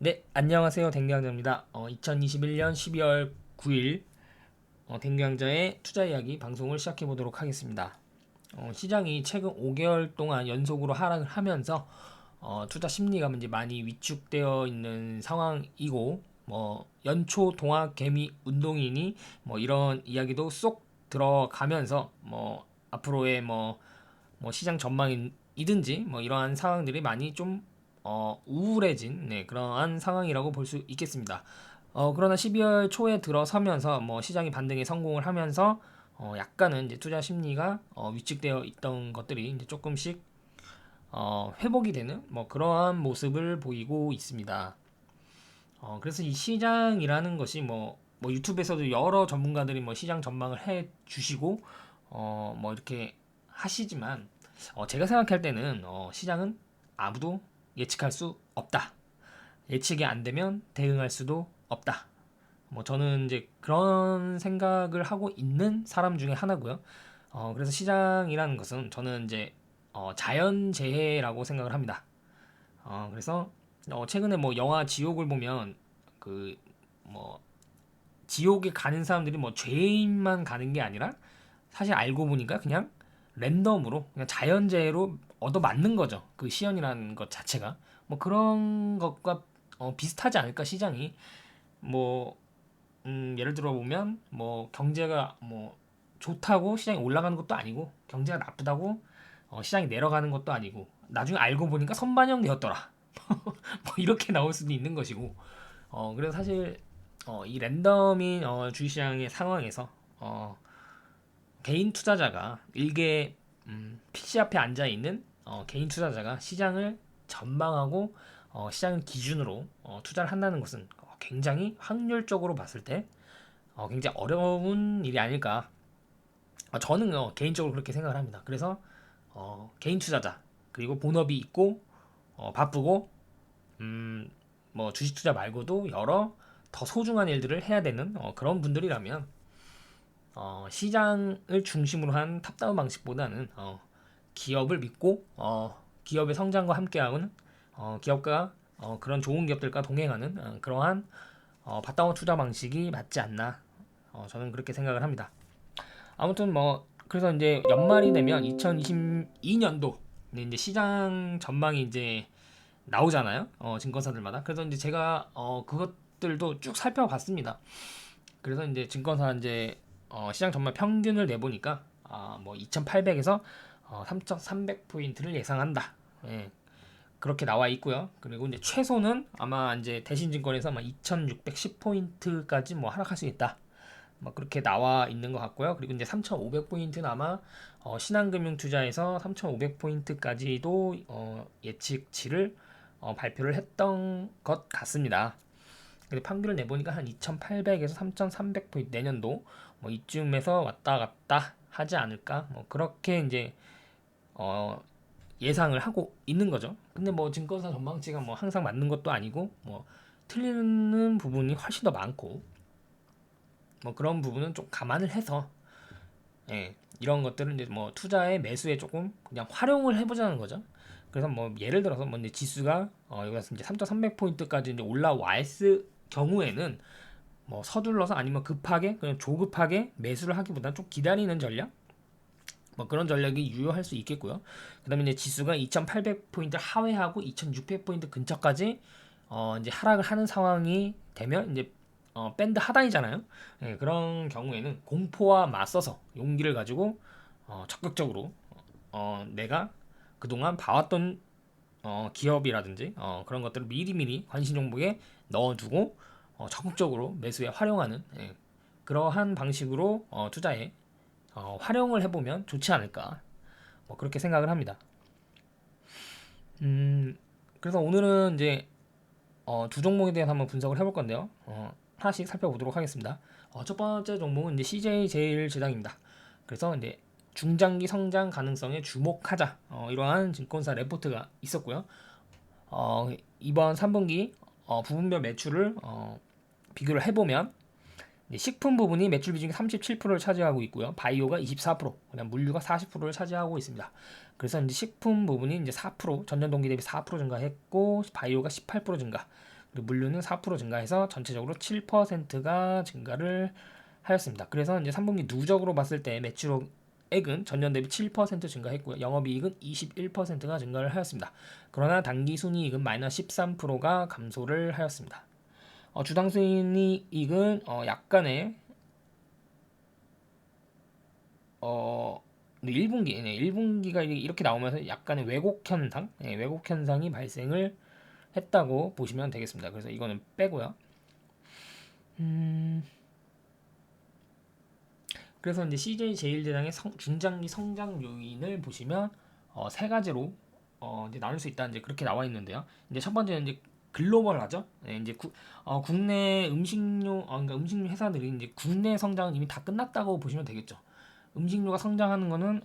네, 안녕하세요. 댕경자입니다. 2021년 12월 9일 댕경자의 투자 이야기 방송을 시작해 보도록 하겠습니다. 시장이 최근 5개월 동안 연속으로 하락을 하면서 투자 심리가 이제 많이 위축되어 있는 상황이고, 연초 동학 개미 운동이니 이런 이야기도 쏙 들어가면서 앞으로의 시장 전망이든지 이러한 상황들이 많이 좀 우울해진 그러한 상황이라고 볼 수 있겠습니다. 그러나 12월 초에 들어서면서 시장이 반등에 성공을 하면서 약간은 이제 투자 심리가 위축되어 있던 것들이 이제 조금씩 회복이 되는 그러한 모습을 보이고 있습니다. 그래서 이 시장이라는 것이 유튜브에서도 여러 전문가들이 시장 전망을 해 주시고 이렇게 하시지만 제가 생각할 때는 시장은 아무도 예측할 수 없다. 예측이 안 되면 대응할 수도 없다. 저는 이제 그런 생각을 하고 있는 사람 중에 하나고요. 그래서 시장이라는 것은 저는 이제 자연재해라고 생각을 합니다. 그래서 최근에 영화 지옥을 보면 그 뭐 지옥에 가는 사람들이 죄인만 가는 게 아니라 사실 알고 보니까 그냥 랜덤으로 그냥 자연재해로 얻어 맞는 거죠. 그 시연이라는 것 자체가 그런 것과 비슷하지 않을까 시장이 뭐 예를 들어 보면 경제가 좋다고 시장이 올라가는 것도 아니고 경제가 나쁘다고 시장이 내려가는 것도 아니고 나중에 알고 보니까 선반영 되었더라. 이렇게 나올 수도 있는 것이고 그래서 사실 이 랜덤인 주식시장의 상황에서 개인 투자자가 일개 PC 앞에 앉아 있는 개인 투자자가 시장을 전망하고 시장을 기준으로 투자를 한다는 것은 굉장히 확률적으로 봤을 때 굉장히 어려운 일이 아닐까. 저는 개인적으로 그렇게 생각을 합니다. 그래서 개인 투자자 그리고 본업이 있고 바쁘고 음, 주식 투자 말고도 여러 더 소중한 일들을 해야 되는 그런 분들이라면 시장을 중심으로 한 탑다운 방식보다는 기업을 믿고 기업의 성장과 함께하는 기업과 그런 좋은 기업들과 동행하는 그러한 바다운 투자 방식이 맞지 않나 저는 그렇게 생각을 합니다. 아무튼 그래서 이제 연말이 되면 2022년도 이제 시장 전망이 이제 나오잖아요. 증권사들마다. 그래서 이제 제가 그것들도 쭉 살펴봤습니다. 그래서 이제 증권사 이제 시장 전망 평균을 내보니까 2,800에서 3,300포인트를 예상한다. 예, 그렇게 나와 있고요. 그리고 이제 최소는 아마 이제 대신증권에서 아마 2,610포인트까지 하락할 수 있다. 그렇게 나와 있는 것 같고요. 그리고 이제 3,500포인트는 아마 신한금융투자에서 3,500포인트까지도 예측치를 발표를 했던 것 같습니다. 근데 평균을 내보니까 한 2,800에서 3,300포인트 내년도 이쯤에서 왔다 갔다 하지 않을까 그렇게 이제 예상을 하고 있는 거죠. 근데 증권사 전망치가 항상 맞는 것도 아니고 틀리는 부분이 훨씬 더 많고 그런 부분은 좀 감안을 해서 이런 것들은 이제 투자의 매수에 조금 그냥 활용을 해보자는 거죠. 그래서 예를 들어서 이제 지수가 여기서 이제 3,300포인트까지 이제 올라왔을 경우에는 서둘러서 아니면 급하게 그냥 조급하게 매수를 하기보다는 좀 기다리는 전략 그런 전략이 유효할 수 있겠고요. 그다음에 이제 지수가 2,800포인트 하회하고 2,600포인트 근처까지 이제 하락을 하는 상황이 되면 이제 밴드 하단이잖아요. 예, 그런 경우에는 공포와 맞서서 용기를 가지고 적극적으로 내가 그동안 봐왔던 기업이라든지 그런 것들을 미리미리 관심 종목에 넣어두고 적극적으로 매수에 활용하는 그러한 방식으로 투자에 활용을 해보면 좋지 않을까 그렇게 생각을 합니다. 그래서 오늘은 이제 두 종목에 대해서 한번 분석을 해볼 건데요. 하나씩 살펴보도록 하겠습니다. 첫 번째 종목은 이제 CJ 제일제당입니다. 그래서 이제 중장기 성장 가능성에 주목하자 이러한 증권사 레포트가 있었고요. 이번 3분기 부분별 매출을 비교를 해보면 식품 부분이 매출 비중이 37%를 차지하고 있고요. 바이오가 24%, 그냥 물류가 40%를 차지하고 있습니다. 그래서 이제 식품 부분이 이제 4% 전년 동기 대비 4% 증가했고 바이오가 18% 증가. 그리고 물류는 4% 증가해서 전체적으로 7%가 증가를 하였습니다. 그래서 이제 3분기 누적으로 봤을 때 매출액은 전년 대비 7% 증가했고요. 영업이익은 21%가 증가를 하였습니다. 그러나 당기순이익은 마이너스 13%가 감소를 하였습니다. 주당순이익은 약간의 1분기가 이렇게 나오면서 약간의 왜곡 현상이 발생을 했다고 보시면 되겠습니다. 그래서 이거는 빼고요. 그래서 이제 CJ 제일제당의 중장기 성장 요인을 보시면 세 가지로 이제 나눌 수 있다, 이제 그렇게 나와 있는데요. 이제 첫 번째는 이제 글로벌하죠. 네, 이제 국내 그러니까 음식료 회사들이 이제 국내 성장은 이미 다 끝났다고 보시면 되겠죠. 음식료가 성장하는 거는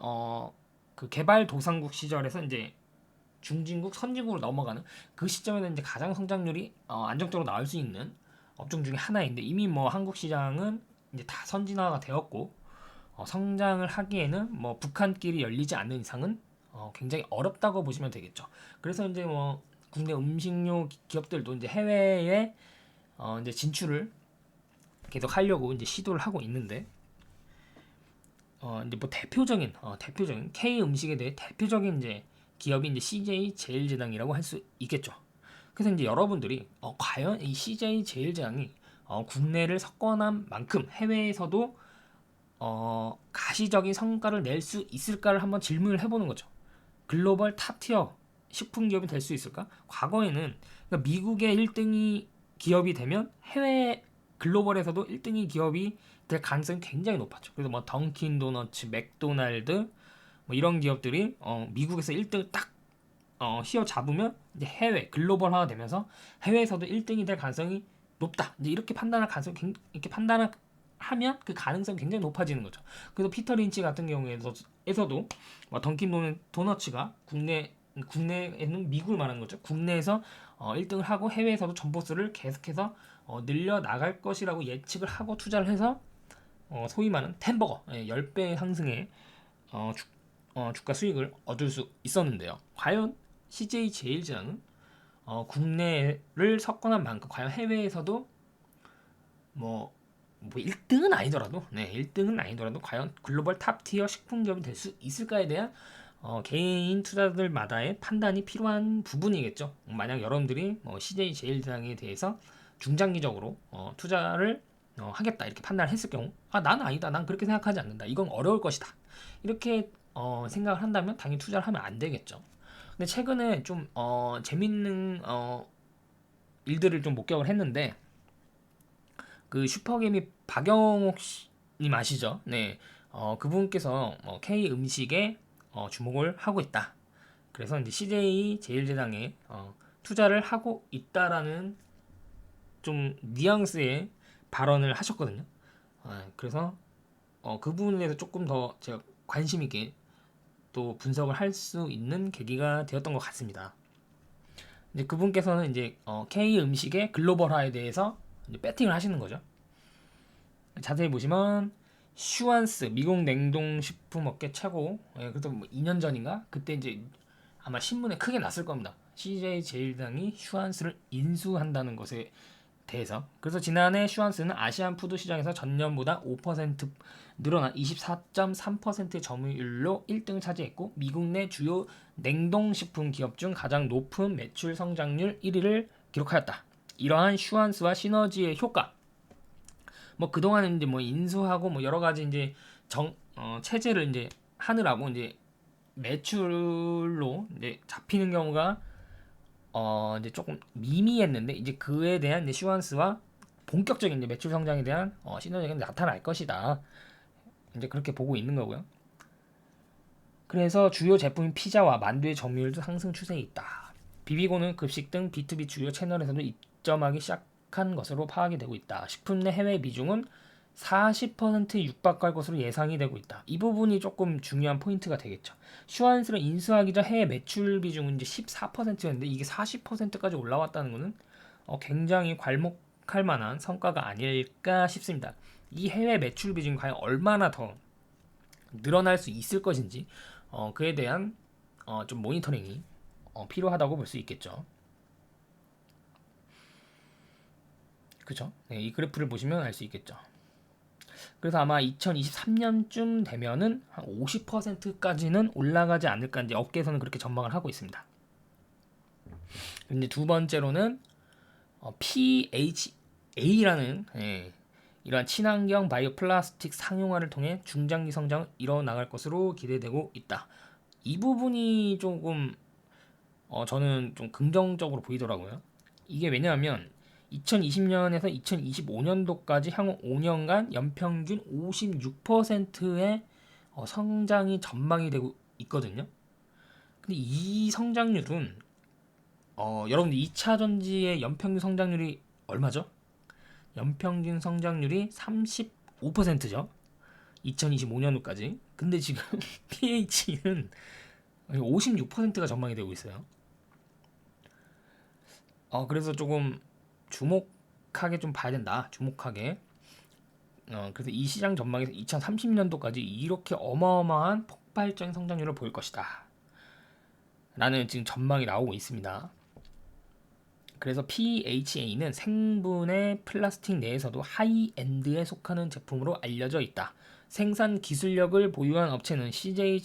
그 개발도상국 시절에서 이제 중진국, 선진국으로 넘어가는 그 시점에는 이제 가장 성장률이 안정적으로 나올 수 있는 업종 중에 하나인데, 이미 뭐 한국 시장은 이제 다 선진화가 되었고 성장을 하기에는 뭐 북한길이 열리지 않는 이상은 굉장히 어렵다고 보시면 되겠죠. 그래서 이제 뭐 국내 음식료 기업들도 이제 해외에 이제 진출을 계속 하려고 이제 시도를 하고 있는데, 이제 뭐 대표적인 K 음식에 대해 대표적인 이제 기업이 이제 CJ 제일제당이라고 할 수 있겠죠. 그래서 이제 여러분들이 과연 이 CJ 제일제당이 국내를 석권한 만큼 해외에서도 가시적인 성과를 낼 수 있을까를 한번 질문을 해보는 거죠. 글로벌 탑티어 식품 기업이 될 수 있을까? 과거에는 그러니까 미국의 1등이 기업이 되면 해외 글로벌에서도 1등이 기업이 될 가능성이 굉장히 높았죠. 그래서 뭐 던킨 도너츠, 맥도날드 뭐 이런 기업들이 미국에서 1등을 딱 휘어잡으면 이제 해외 글로벌화가 되면서 해외에서도 1등이 될 가능성이 높다. 이제 이렇게 판단할 가능성, 이렇게 판단을 하면 그 가능성이 굉장히 높아지는 거죠. 그래서 피터 린치 같은 경우에서도 뭐 던킨 도너츠가 국내에는 미국을 말하는 거죠. 국내에서 1등을 하고 해외에서도 점포수를 계속해서 늘려 나갈 것이라고 예측을 하고 투자를 해서 소위 말하는 템버거 10배 상승의 주가 수익을 얻을 수 있었는데요. 과연 CJ 제일제당은 국내를 석권한 만큼 과연 해외에서도 뭐 1등은 아니더라도 1등은 아니더라도 과연 글로벌 탑티어 식품 기업이 될 수 있을까에 대한 개인 투자들마다의 판단이 필요한 부분이겠죠. 만약 여러분들이 CJ 제일제당에 대해서 중장기적으로 투자를 하겠다 이렇게 판단을 했을 경우, 난 아니다, 난 그렇게 생각하지 않는다, 이건 어려울 것이다, 이렇게 생각을 한다면 당연히 투자를 하면 안 되겠죠. 근데 최근에 좀 재밌는 일들을 좀 목격을 했는데, 그 슈퍼개미 박영옥 님 아시죠? 네, 그분께서 K 음식에 주목을 하고 있다. 그래서 이제 CJ 제일제당에 투자를 하고 있다라는 좀 뉘앙스의 발언을 하셨거든요. 그래서 그 부분에 대해서 조금 더 제가 관심 있게 또 분석을 할 수 있는 계기가 되었던 것 같습니다. 이제 그분께서는 이제 K 음식의 글로벌화에 대해서 이제 배팅을 하시는 거죠. 자세히 보시면 슈완스 미국 냉동식품 업계 최고, 그래도 뭐 2년 전인가 그때 이제 아마 신문에 크게 났을 겁니다. CJ 제일당이 슈완스를 인수한다는 것에 대해서. 그래서 지난해 슈완스는 아시안 푸드 시장에서 전년보다 5% 늘어난 24.3%의 점유율로 1등을 차지했고, 미국 내 주요 냉동식품 기업 중 가장 높은 매출 성장률 1위를 기록하였다. 이러한 슈완스와 시너지의 효과, 뭐 그동안은 이제 뭐 인수하고 뭐 여러 가지 이제 체제를 이제 하느라고 이제 매출로 이제 잡히는 경우가 이제 조금 미미했는데, 이제 그에 대한 이제 슈완스와 본격적인 이제 매출 성장에 대한 시너지가 나타날 것이다, 이제 그렇게 보고 있는 거고요. 그래서 주요 제품인 피자와 만두의 점유율도 상승 추세에 있다. 비비고는 급식 등 B2B 주요 채널에서도 입점하기 시작한 것으로 파악이 되고 있다. 식품 내 해외 비중은 40%에 육박할 것으로 예상이 되고 있다. 이 부분이 조금 중요한 포인트가 되겠죠. 슈완스를 인수하기 전 해외 매출 비중은 이제 14%였는데 이게 40%까지 올라왔다는 것은 굉장히 괄목할 만한 성과가 아닐까 싶습니다. 이 해외 매출 비중이 과연 얼마나 더 늘어날 수 있을 것인지 그에 대한 좀 모니터링이 필요하다고 볼 수 있겠죠. 그죠? 네, 이 그래프를 보시면 알 수 있겠죠. 그래서 아마 2023년쯤 되면은 한 50%까지는 올라가지 않을까 이제 업계에서는 그렇게 전망을 하고 있습니다. 근데 두 번째로는 PHA라는 이러한 친환경 바이오 플라스틱 상용화를 통해 중장기 성장을 이뤄나갈 것으로 기대되고 있다. 이 부분이 조금 저는 좀 긍정적으로 보이더라고요. 이게 왜냐하면 2020년에서 2025년도까지 향후 5년간 연평균 56%의 성장이 전망이 되고 있거든요. 근데 이 성장률은 여러분들 2차 전지의 연평균 성장률이 얼마죠? 연평균 성장률이 35%죠. 2025년도까지. 근데 지금 PH는 56%가 전망이 되고 있어요. 그래서 조금 주목하게 좀 봐야 된다. 주목하게. 그래서 이 시장 전망에서 2030년도까지 이렇게 어마어마한 폭발적인 성장률을 보일 것이다. 라는 지금 전망이 나오고 있습니다. 그래서 PHA는 생분해 플라스틱 내에서도 하이엔드에 속하는 제품으로 알려져 있다. 생산 기술력을 보유한 업체는 CJ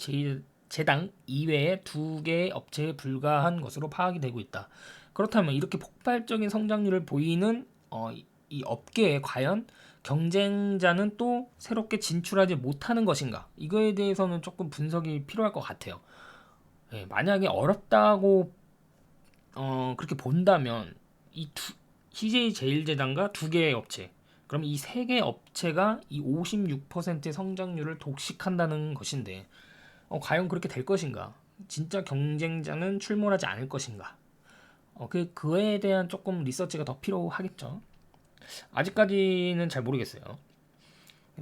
제당 이외에 2개의 업체에 불과한 것으로 파악이 되고 있다. 그렇다면 이렇게 폭발적인 성장률을 보이는 이 업계에 과연 경쟁자는 또 새롭게 진출하지 못하는 것인가? 이거에 대해서는 조금 분석이 필요할 것 같아요. 만약에 어렵다고 그렇게 본다면 CJ 제일제당과 2개의 업체, 그럼 이 3개 업체가 이 56%의 성장률을 독식한다는 것인데 과연 그렇게 될 것인가? 진짜 경쟁자는 출몰하지 않을 것인가? 그에 대한 조금 리서치가 더 필요하겠죠. 아직까지는 잘 모르겠어요.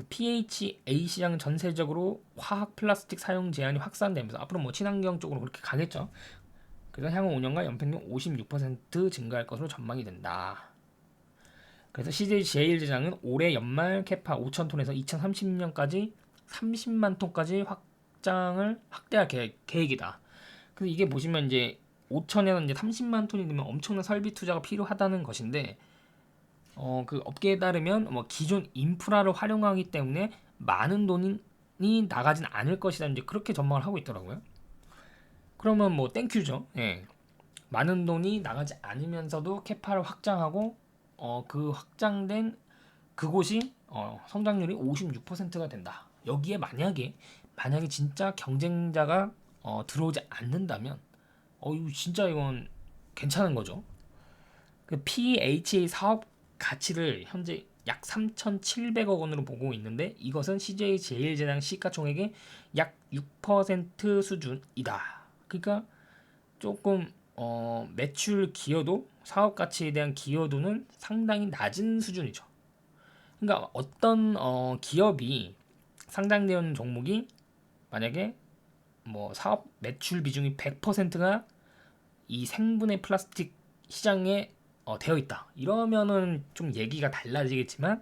PHA 시장은 전세적으로 화학 플라스틱 사용 제한이 확산되면서 앞으로 뭐 친환경 쪽으로 그렇게 가겠죠. 그래서 향후 5년간 연평균 56% 증가할 것으로 전망이 된다. 그래서 CJ 제일제장은 올해 연말 캐파 5천 톤에서 2030년까지 30만 톤까지 확대할 계획이다. 그래서 이게 보시면 이제 5천에서 이제 30만 톤이 되면 엄청난 설비 투자가 필요하다는 것인데 그 업계에 따르면 뭐 기존 인프라를 활용하기 때문에 많은 돈이 나가진 않을 것이다. 이제 그렇게 전망을 하고 있더라고요. 그러면 뭐 땡큐죠. 예. 많은 돈이 나가지 않으면서도 캐파를 확장하고 그 확장된 그곳이 성장률이 56%가 된다. 여기에 만약에 진짜 경쟁자가 들어오지 않는다면 이거 진짜 이건 괜찮은 거죠. 그 PHA 사업 가치를 현재 약 3,700억 원으로 보고 있는데 이것은 CJ 제일제당 시가총액의 약 6% 수준이다. 그러니까 조금 매출 기여도 사업 가치에 대한 기여도는 상당히 낮은 수준이죠. 그러니까 어떤 기업이 상장되어 있는 종목이 만약에 뭐 사업 매출 비중이 100%가 이 생분해 플라스틱 시장에 되어 있다. 이러면은 좀 얘기가 달라지겠지만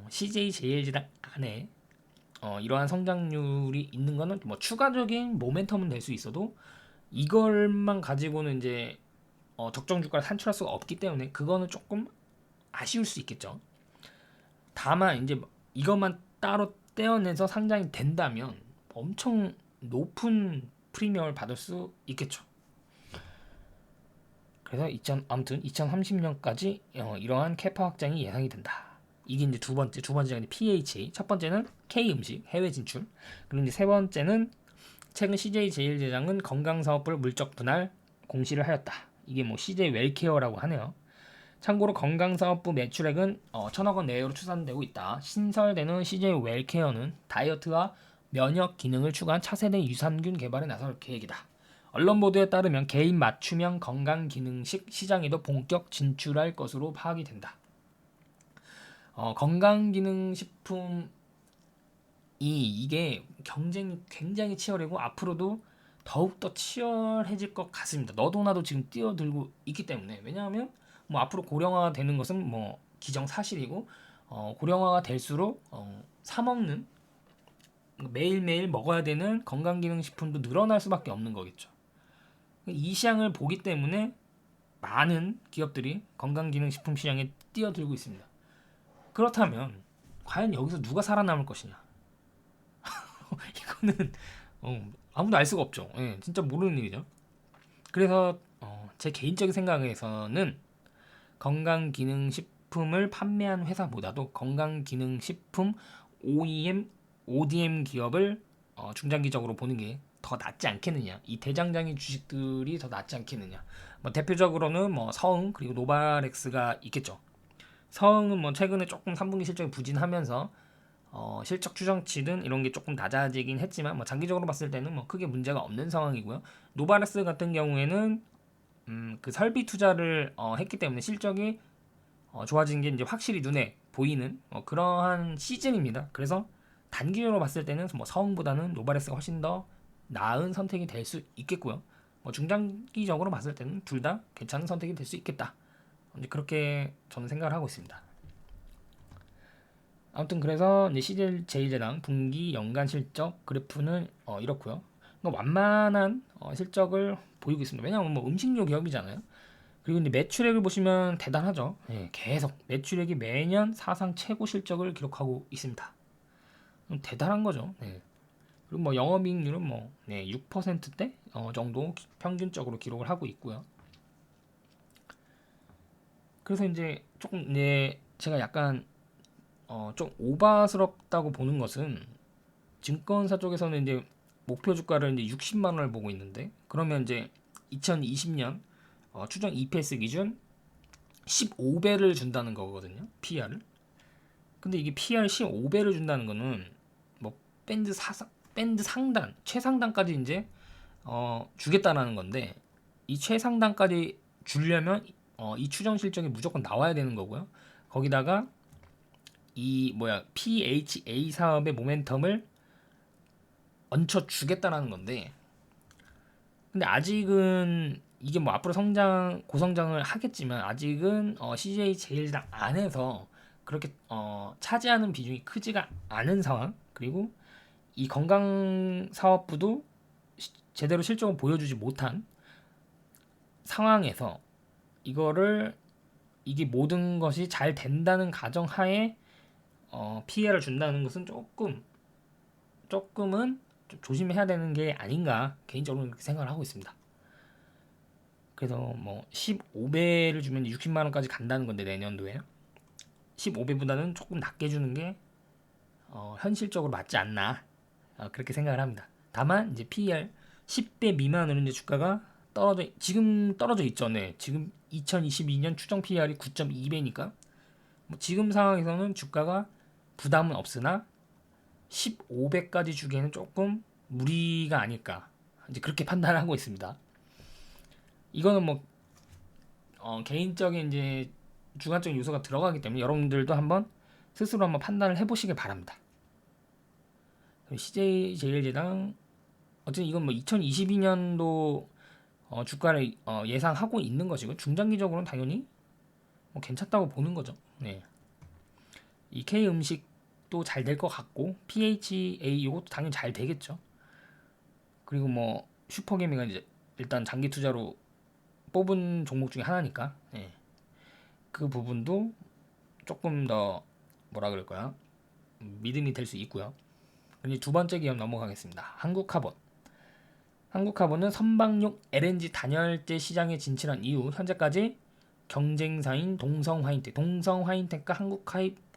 CJ 제일제당 안에 이러한 성장률이 있는 거는 뭐 추가적인 모멘텀은 될 수 있어도 이걸만 가지고는 이제 적정 주가를 산출할 수가 없기 때문에 그거는 조금 아쉬울 수 있겠죠. 다만 이제 이것만 따로 떼어내서 상장이 된다면 엄청 높은 프리미엄을 받을 수 있겠죠. 그래서 아무튼 2030년까지 이러한 캐파 확장이 예상이 된다. 이게 이제 두 번째가 이제 PHA, 첫 번째는 K 음식 해외 진출. 그리고 이제 세 번째는 최근 CJ 제일제당은 건강사업부를 물적 분할 공시를 하였다. 이게 뭐 CJ 웰케어라고 하네요. 참고로 건강사업부 매출액은 1,000억 원 내외로 추산되고 있다. 신설되는 CJ 웰케어는 다이어트와 면역 기능을 추가한 차세대 유산균 개발에 나설 계획이다. 언론 보도에 따르면 개인 맞춤형 건강기능식 시장에도 본격 진출할 것으로 파악이 된다. 건강기능식품이 이게 경쟁이 굉장히 치열하고 앞으로도 더욱더 치열해질 것 같습니다. 너도 나도 지금 뛰어들고 있기 때문에. 왜냐하면 뭐 앞으로 고령화가 되는 것은 뭐 기정사실이고 고령화가 될수록 사 먹는 매일매일 먹어야 되는 건강기능식품도 늘어날 수밖에 없는 거겠죠. 이 시장을 보기 때문에 많은 기업들이 건강기능식품 시장에 뛰어들고 있습니다. 그렇다면 과연 여기서 누가 살아남을 것이냐? 이거는 아무도 알 수가 없죠. 예, 진짜 모르는 일이죠. 그래서 제 개인적인 생각에서는 건강기능식품을 판매한 회사보다도 건강기능식품 OEM, ODM 기업을 중장기적으로 보는 게 더 낫지 않겠느냐. 이 대장장이 주식들이 더 낫지 않겠느냐. 뭐 대표적으로는 뭐 서흥 그리고 노바렉스가 있겠죠. 서흥은 뭐 최근에 조금 3분기 실적이 부진하면서 실적 추정치든 이런 게 조금 낮아지긴 했지만 뭐 장기적으로 봤을 때는 뭐 크게 문제가 없는 상황이고요. 노바렉스 같은 경우에는 그 설비 투자를 했기 때문에 실적이 좋아진 게 이제 확실히 눈에 보이는 그러한 시즌입니다. 그래서 단기적으로 봤을 때는 뭐 서흥보다는 노바렉스가 훨씬 더 나은 선택이 될 수 있겠고요. 뭐 중장기적으로 봤을 때는 둘 다 괜찮은 선택이 될 수 있겠다. 이제 그렇게 저는 생각을 하고 있습니다. 아무튼 그래서 이제 CJ제당 분기 연간 실적 그래프는 이렇고요. 그러니까 완만한 실적을 보이고 있습니다. 왜냐하면 뭐 음식료 기업이잖아요. 그리고 이제 매출액을 보시면 대단하죠. 예, 계속 매출액이 매년 사상 최고 실적을 기록하고 있습니다. 대단한 거죠. 예. 그리고 뭐 영업이익률은 뭐 6%대 정도 평균적으로 기록을 하고 있고요. 그래서 이제 조금 이제 제가 약간 좀 오바스럽다고 보는 것은 증권사 쪽에서는 이제 목표 주가를 이제 60만 원을 보고 있는데 그러면 이제 2020년 추정 EPS 기준 15배를 준다는 거거든요. PR을. 근데 이게 PR 15배를 준다는 거는 뭐 밴드 상단, 최상단까지 이제 주겠다라는 건데 이 최상단까지 주려면 이 추정 실적이 무조건 나와야 되는 거고요. 거기다가 이 PHA 사업의 모멘텀을 얹혀 주겠다라는 건데 근데 아직은 이게 뭐 앞으로 고성장을 하겠지만 아직은 CJ 제일당 안에서 그렇게 차지하는 비중이 크지가 않은 상황. 그리고 이 건강 사업부도 제대로 실적을 보여주지 못한 상황에서 이게 모든 것이 잘 된다는 가정하에 피해를 준다는 것은 조금은 좀 조심해야 되는 게 아닌가 개인적으로 그렇게 생각을 하고 있습니다. 그래서 뭐 15배를 주면 60만 원까지 간다는 건데 내년도에 15배보다는 조금 낮게 주는 게 현실적으로 맞지 않나 그렇게 생각을 합니다. 다만 이제 PER 10배 미만으로 이제 주가가 지금 떨어져 있죠. 네. 지금 2022년 추정 PER이 9.2배니까 뭐 지금 상황에서는 주가가 부담은 없으나 15배까지 주기에는 조금 무리가 아닐까 이제 그렇게 판단하고 있습니다. 이거는 뭐 개인적인 이제 주관적인 요소가 들어가기 때문에 여러분들도 한번 스스로 한번 판단을 해보시길 바랍니다. CJ제일제당 어쨌든 이건 뭐 2022년도 주가를 예상하고 있는 것이고 중장기적으로는 당연히 뭐 괜찮다고 보는 거죠. 네. 이 K 음식도 잘 될 것 같고 PHA 이것도 당연히 잘 되겠죠. 그리고 뭐 슈퍼개미가 이제 일단 장기 투자로 뽑은 종목 중에 하나니까 그 부분도 조금 더 뭐라 그럴까요? 믿음이 될 수 있고요. 이제 두 번째 기업 넘어가겠습니다. 한국카본은 선박용 LNG 단열재 시장에 진출한 이후 현재까지 경쟁사인 동성화인텍과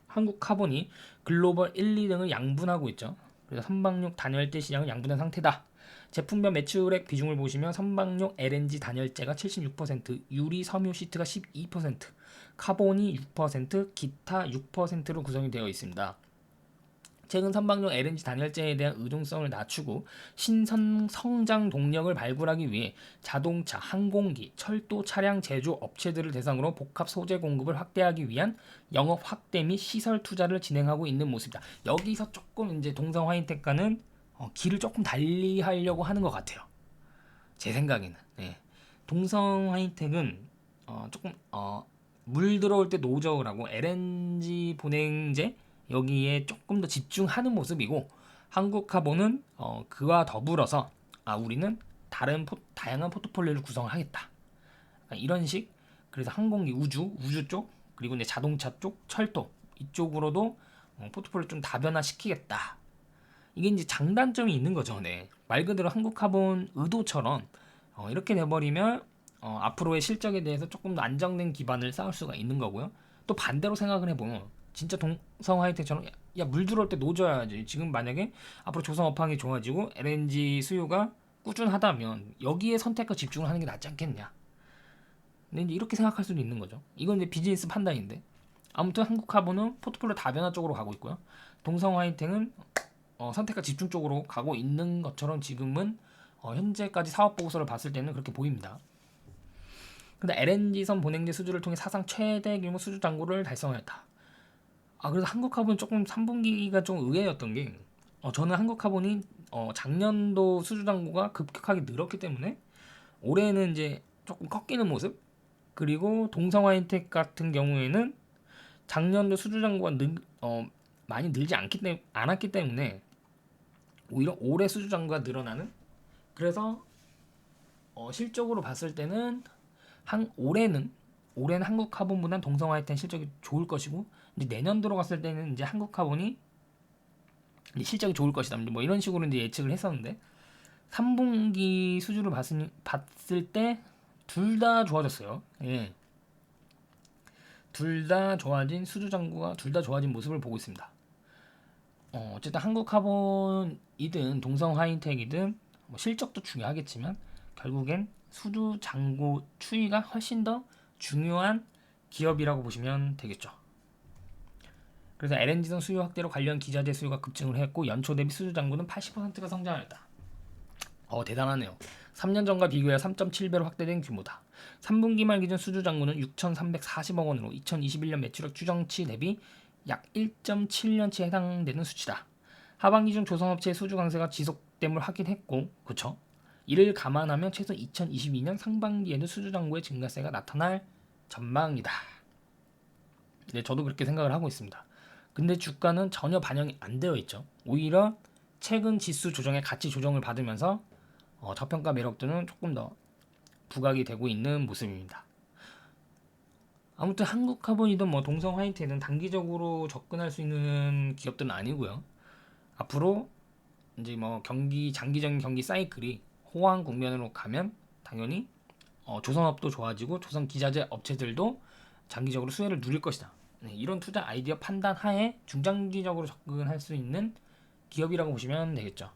한국카본이 글로벌 1, 2등을 양분하고 있죠. 그래서 선박용 단열재 시장은 양분한 상태다. 제품별 매출액 비중을 보시면 선박용 LNG 단열재가 76%, 유리 섬유 시트가 12%, 카본이 6%, 기타 6%로 구성이 되어 있습니다. 최근 선박용 LNG 단열재에 대한 의존성을 낮추고 신선 성장 동력을 발굴하기 위해 자동차, 항공기, 철도 차량 제조 업체들을 대상으로 복합 소재 공급을 확대하기 위한 영업 확대 및 시설 투자를 진행하고 있는 모습이다. 여기서 조금 이제 동성화인텍과는 길을 조금 달리하려고 하는 것 같아요. 제 생각에는. 네. 동성화인텍은 조금 물 들어올 때 노저울 하고 LNG 보냉제 여기에 조금 더 집중하는 모습이고 한국카본은 그와 더불어서 우리는 다양한 포트폴리오를 구성하겠다. 이런 식 그래서 항공기, 우주 쪽, 그리고 이제 자동차 쪽, 철도 이쪽으로도 포트폴리오 좀 다변화시키겠다. 이게 이제 장단점이 있는 거죠. 네. 말 그대로 한국카본 의도처럼 이렇게 돼버리면 앞으로의 실적에 대해서 조금 더 안정된 기반을 쌓을 수가 있는 거고요. 또 반대로 생각을 해보면 진짜 동성 하이텍처럼 야, 물 들어올 때 노져야지. 지금 만약에 앞으로 조선 업황이 좋아지고 LNG 수요가 꾸준하다면 여기에 선택과 집중을 하는 게 낫지 않겠냐. 근데 이제 이렇게 생각할 수도 있는 거죠. 이건 이제 비즈니스 판단인데 아무튼 한국카본은 포트폴리오 다변화 쪽으로 가고 있고요. 동성 하이텍은 선택과 집중 쪽으로 가고 있는 것처럼 지금은 현재까지 사업 보고서를 봤을 때는 그렇게 보입니다. 근데 LNG선 본행제 수주를 통해 사상 최대 규모 수주 잔고를 달성하였다. 그래서 한국카본은 조금 3분기가 좀 의외였던 게 저는 한국카본이 작년도 수주 잔고가 급격하게 늘었기 때문에 올해는 이제 조금 꺾이는 모습, 그리고 동성하이텍 같은 경우에는 작년도 수주 잔고가 많이 늘지 않았기 때문에 오히려 올해 수주 잔고가 늘어나는, 그래서 실적으로 봤을 때는 올해는 한국카본보다는 동성하이텍 실적이 좋을 것이고, 이제 내년 들어갔을 때는 이제 한국카본이 이제 실적이 좋을 것이다. 뭐 이런 식으로 이제 예측을 했었는데 3분기 수주를 봤을 때 둘 다 좋아졌어요. 예. 둘 다 좋아진 수주 잔고가 둘 다 좋아진 모습을 보고 있습니다. 어쨌든 한국카본이든 동성하이텍이든 뭐 실적도 중요하겠지만 결국엔 수주 잔고 추이가 훨씬 더 중요한 기업이라고 보시면 되겠죠. 그래서 LNG선 수요 확대로 관련 기자재 수요가 급증을 했고 연초 대비 수주 잔고는 80%가 성장하였다. 대단하네요. 3년 전과 비교해 3.7배로 확대된 규모다. 3분기 말 기준 수주 잔고는 6,340억 원으로 2021년 매출액 추정치 대비 약 1.7년치에 해당되는 수치다. 하반기 중 조선업체의 수주 강세가 지속됨을 확인했고, 그쵸? 이를 감안하면 최소 2022년 상반기에도 수주 잔고의 증가세가 나타날 전망이다. 네, 저도 그렇게 생각을 하고 있습니다. 근데 주가는 전혀 반영이 안 되어 있죠. 오히려 최근 지수 조정의 가치 조정을 받으면서 저평가 매력도는 조금 더 부각이 되고 있는 모습입니다. 아무튼 한국카본이든 뭐 동성화이트는 단기적으로 접근할 수 있는 기업들은 아니고요. 앞으로 이제 뭐 장기적인 경기 사이클이 호황 국면으로 가면 당연히 조선업도 좋아지고 조선 기자재 업체들도 장기적으로 수혜를 누릴 것이다. 네, 이런 투자 아이디어 판단 하에 중장기적으로 접근할 수 있는 기업이라고 보시면 되겠죠.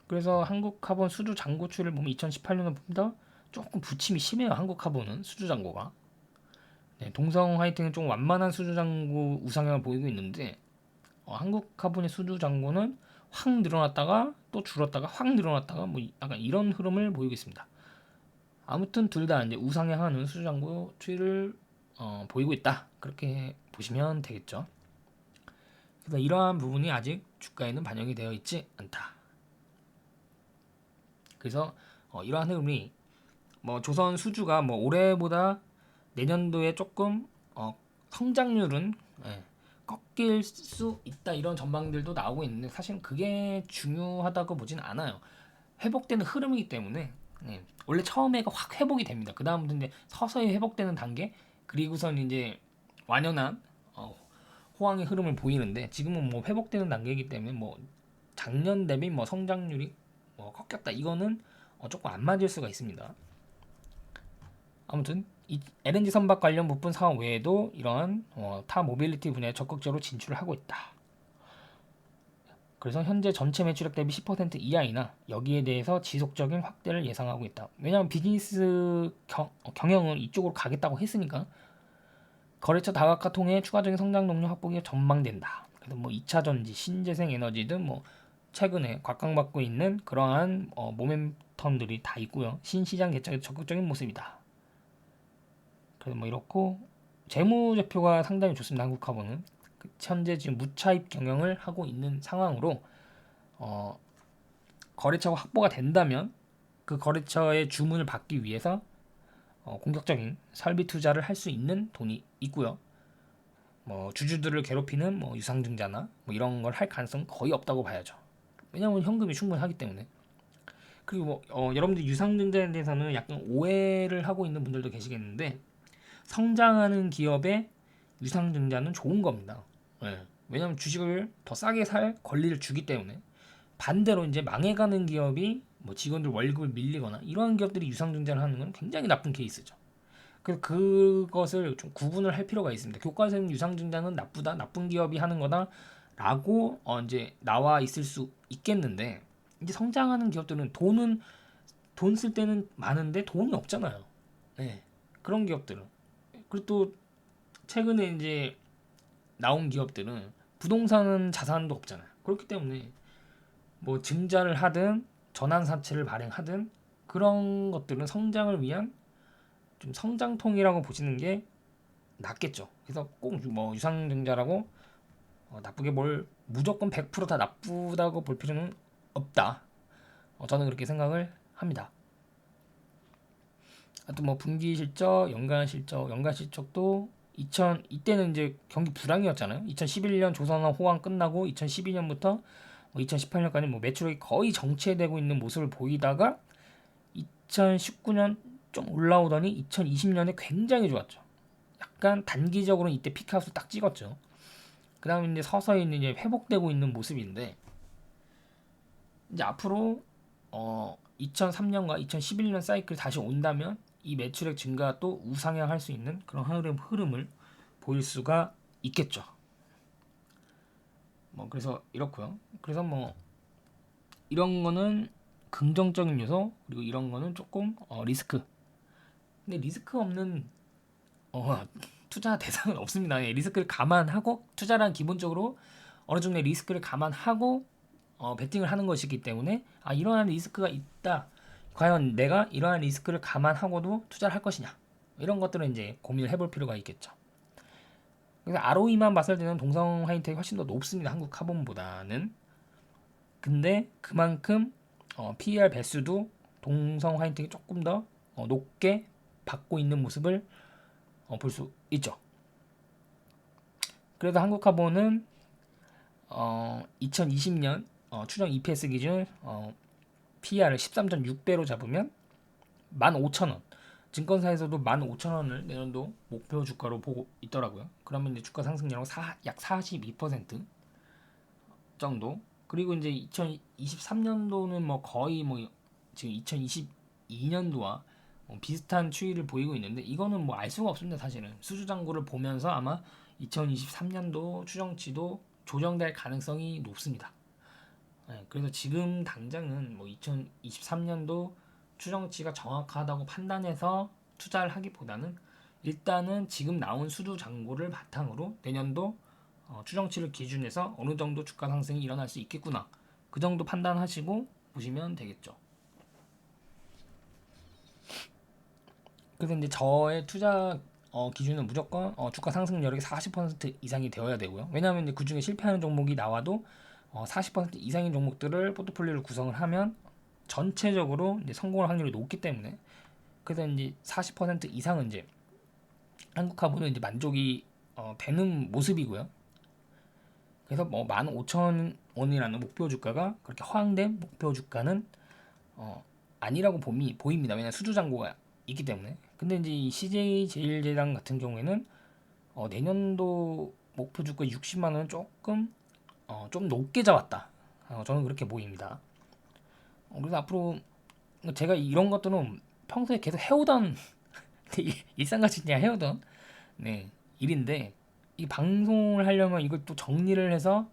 그래서 한국카본 수주 잔고 추이를 보면 2018년보다 조금 부침이 심해요. 한국카본은 수주 잔고가. 네, 동성화이팅은 좀 완만한 수주 잔고 우상향을 보이고 있는데 한국카본의 수주 잔고는 확 늘어났다가 또 줄었다가 확 늘어났다가 뭐 약간 이런 흐름을 보이고 있습니다. 아무튼 둘 다 이제 우상향하는 수주 잔고 추이를 보이고 있다. 그렇게 보시면 되겠죠. 그래서 이러한 부분이 아직 주가에는 반영이 되어 있지 않다. 그래서 이러한 흐름이 뭐 조선 수주가 뭐 올해보다 내년도에 조금 성장률은 꺾일 수 있다, 이런 전망들도 나오고 있는데 사실 그게 중요하다고 보진 않아요. 회복되는 흐름이기 때문에 원래 처음에가 확 회복이 됩니다. 그 다음부터 이제 서서히 회복되는 단계, 그리고선 이제 완연한 호황의 흐름을 보이는데 지금은 뭐 회복되는 단계이기 때문에 뭐 작년 대비 뭐 성장률이 꺾였다, 이거는 조금 안 맞을 수가 있습니다. 아무튼 이 LNG 선박 관련 부품 사업 외에도 이러한 타 모빌리티 분야에 적극적으로 진출을 하고 있다. 그래서 현재 전체 매출액 대비 10% 이하이나 여기에 대해서 지속적인 확대를 예상하고 있다. 왜냐하면 비즈니스 경영은 이쪽으로 가겠다고 했으니까 거래처 다각화 통해 추가적인 성장 동력 확보가 전망된다. 그래서 뭐 2차 전지, 신재생 에너지 등 뭐 최근에 곽강받고 있는 그러한 모멘텀들이 다 있고요. 신시장 개척에 적극적인 모습이다. 그래서 뭐 이렇고 재무제표가 상당히 좋습니다. 한국카본은 현재 지금 무차입 경영을 하고 있는 상황으로 거래처가 확보가 된다면 그 거래처의 주문을 받기 위해서 공격적인 설비 투자를 할 수 있는 돈이 있고요. 뭐 주주들을 괴롭히는 뭐 유상증자나 뭐 이런 걸 할 가능성은 거의 없다고 봐야죠. 왜냐하면 현금이 충분하기 때문에. 그리고 여러분들 유상증자에 대해서는 약간 오해를 하고 있는 분들도 계시겠는데 성장하는 기업의 유상증자는 좋은 겁니다. 예. 왜냐하면 주식을 더 싸게 살 권리를 주기 때문에. 반대로 이제 망해가는 기업이 뭐 직원들 월급을 밀리거나 이러한 기업들이 유상증자를 하는 건 굉장히 나쁜 케이스죠. 그래서 그것을 좀 구분을 할 필요가 있습니다. 교과서에는 유상증자는 나쁘다, 나쁜 기업이 하는 거다라고 이제 나와 있을 수 있겠는데 이제 성장하는 기업들은 돈 쓸 때는 많은데 돈이 없잖아요. 네, 그런 기업들은 그리고 또 최근에 이제 나온 기업들은 부동산 자산도 없잖아요. 그렇기 때문에 뭐 증자를 하든 전환사채를 발행하든 그런 것들은 성장을 위한 좀 성장통이라고 보시는 게 낫겠죠. 그래서 꼭 뭐 유상증자라고 나쁘게 뭘 무조건 100%다 나쁘다고 볼 필요는 없다. 저는 그렇게 생각을 합니다. 또 뭐 분기 실적, 연간 실적도 이때는 이제 경기 불황이었잖아요. 2011년 조선업 호황 끝나고 2012년부터 2018년까지 뭐 매출액이 거의 정체되고 있는 모습을 보이다가 2019년 좀 올라오더니 2020년에 굉장히 좋았죠. 약간 단기적으로 이때 피크아웃을 딱 찍었죠. 그 다음에 이제 서서히 이제 회복되고 있는 모습인데 이제 앞으로 2003년과 2011년 사이클이 다시 온다면 이 매출액 증가 또 우상향할 수 있는 그런 흐름을 보일 수가 있겠죠. 뭐 그래서 이렇고요. 그래서 뭐 이런 거는 긍정적인 요소 그리고 이런 거는 조금 리스크. 근데 리스크 없는 어, 투자 대상은 없습니다. 예, 리스크를 감안하고 투자란 기본적으로 어느 정도의 리스크를 감안하고 베팅을 하는 것이기 때문에 이러한 리스크가 있다. 과연 내가 이러한 리스크를 감안하고도 투자를 할 것이냐 이런 것들은 이제 고민을 해볼 필요가 있겠죠. 그래서 ROE만 봤을 때는 동성 하이텍이 훨씬 더 높습니다. 한국 카본보다는. 근데 그만큼 PER 배수도 동성 하이텍이 조금 더 높게 받고 있는 모습을 볼 수 있죠. 그래서 한국카본은 2020년 추정 EPS 기준 PER을 13.6배로 잡으면 15,000원. 증권사에서도 15,000원을 내년도 목표 주가로 보고 있더라고요. 그러면 이제 주가 상승률은 약 42% 정도. 그리고 이제 2023년도는 뭐 거의 뭐 지금 2022년도와 비슷한 추이를 보이고 있는데 이거는 뭐 알 수가 없습니다. 사실은 수주장고를 보면서 아마 2023년도 추정치도 조정될 가능성이 높습니다. 네, 그래서 지금 당장은 뭐 2023년도 추정치가 정확하다고 판단해서 투자를 하기보다는 일단은 지금 나온 수주 장고를 바탕으로 내년도 추정치를 기준해서 어느 정도 주가 상승이 일어날 수 있겠구나. 그 정도 판단하시고 보시면 되겠죠. 그래서 이제 저의 투자 기준은 무조건 주가 상승 여력이 40% 이상이 되어야 되고요. 왜냐하면 이제 그 중에 실패하는 종목이 나와도 40% 이상인 종목들을 포트폴리오를 구성을 하면 전체적으로 이제 성공할 확률이 높기 때문에 그래서 이제 40% 이상은 이제 한국화보는 이제 만족이 되는 모습이고요. 그래서 뭐 15,000원이라는 목표 주가가 그렇게 허황된 목표 주가는 아니라고 보입니다. 왜냐하면 수주 잔고가 있기 때문에. 근데 이제 이 CJ 제일제당 같은 경우에는 내년도 목표 주가 60만 원은 조금 좀 높게 잡았다. 저는 그렇게 보입니다. 그래서 앞으로 제가 이런 것들은 평소에 계속 해오던 일상같이 그냥 해오던 일인데 이 방송을 하려면 이걸 또 정리를 해서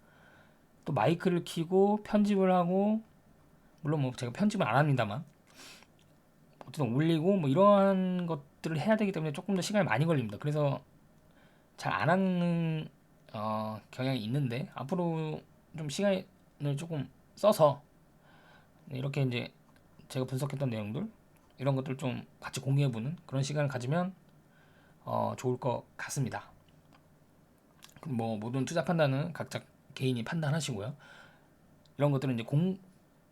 또 마이크를 켜고 편집을 하고 물론 뭐 제가 편집을 안 합니다만 어쨌든 올리고 뭐 이러한 것들을 해야 되기 때문에 조금 더 시간이 많이 걸립니다. 그래서 잘 안 하는 경향이 있는데 앞으로 좀 시간을 조금 써서 이렇게 이제 제가 분석했던 내용들 이런 것들 좀 같이 공유해보는 그런 시간을 가지면 좋을 것 같습니다. 뭐 모든 투자 판단은 각자 개인이 판단하시고요. 이런 것들은 이제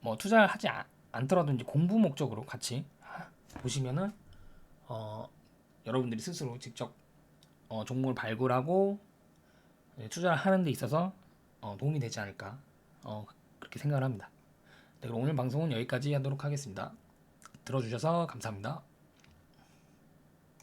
뭐 투자하지 않더라도 이제 공부 목적으로 같이 보시면은 여러분들이 스스로 직접 종목을 발굴하고 투자를 하는 데 있어서 도움이 되지 않을까 그렇게 생각을 합니다. 네, 그럼 오늘 방송은 여기까지 하도록 하겠습니다. 들어주셔서 감사합니다.